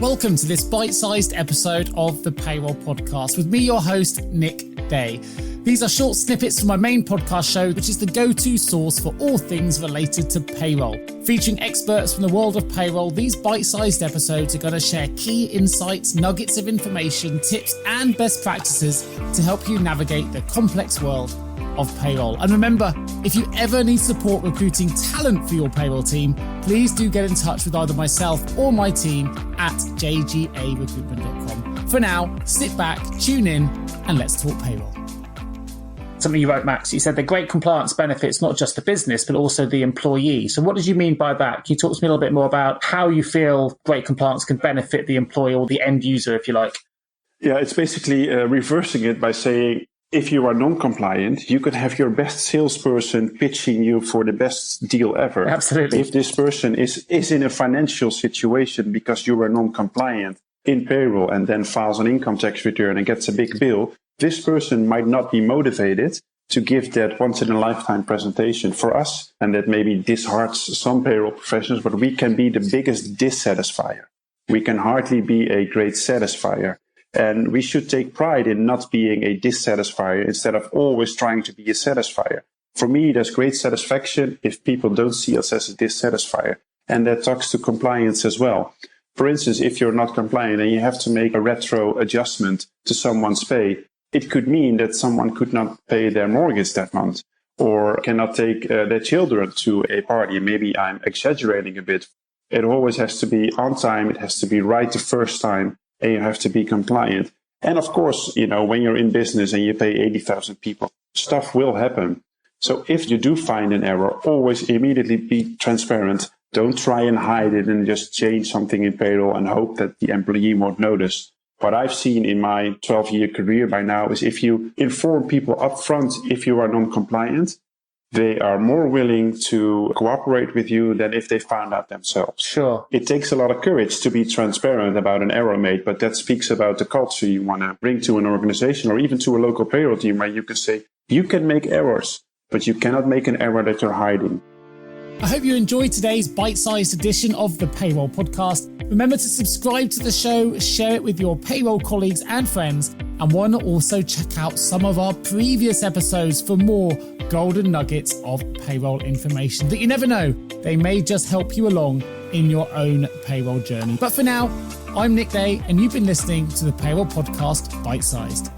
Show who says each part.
Speaker 1: Welcome to this bite-sized episode of the Payroll Podcast with me, your host, Nick Day. These are short snippets from my main podcast show, which is the go-to source for all things related to payroll. Featuring experts from the world of payroll, these bite-sized episodes are going to share key insights, nuggets of information, tips, and best practices to help you navigate the complex world of payroll. And remember, if you ever need support recruiting talent for your payroll team, please do get in touch with either myself or my team at jgarecruitment.com. For now, sit back, tune in, and let's talk payroll. Something you wrote, Max, you said the great compliance benefits not just the business, but also the employee. So what did you mean by that? Can you talk to me a little bit more about how you feel great compliance can benefit the employee or the end user, if you like?
Speaker 2: Yeah, it's basically reversing it by saying, if you are non-compliant, you could have your best salesperson pitching you for the best deal ever.
Speaker 1: Absolutely.
Speaker 2: If this person is in a financial situation because you were non-compliant in payroll and then files an income tax return and gets a big bill, this person might not be motivated to give that once-in-a-lifetime presentation for us. And that maybe disheartens some payroll professionals, but we can be the biggest dissatisfier. We can hardly be a great satisfier. And we should take pride in not being a dissatisfier instead of always trying to be a satisfier. For me, there's great satisfaction if people don't see us as a dissatisfier. And that talks to compliance as well. For instance, if you're not compliant and you have to make a retro adjustment to someone's pay, it could mean that someone could not pay their mortgage that month or cannot take their children to a party. Maybe I'm exaggerating a bit. It always has to be on time. It has to be right the first time. And you have to be compliant. And of course, when you're in business and you pay 80,000 people, stuff will happen. So if you do find an error, always immediately be transparent. Don't try and hide it and just change something in payroll and hope that the employee won't notice. What I've seen in my 12-year career by now is if you inform people up front if you are non-compliant, they are more willing to cooperate with you than if they found out themselves.
Speaker 1: Sure.
Speaker 2: It takes a lot of courage to be transparent about an error made, but that speaks about the culture you want to bring to an organization or even to a local payroll team where you can say, you can make errors, but you cannot make an error that you're hiding.
Speaker 1: I hope you enjoyed today's bite-sized edition of the Payroll Podcast. Remember to subscribe to the show, share it with your payroll colleagues and friends, and why not also check out some of our previous episodes for more golden nuggets of payroll information that you never know, they may just help you along in your own payroll journey. But for now, I'm Nick Day, and you've been listening to the Payroll Podcast Bite-Sized.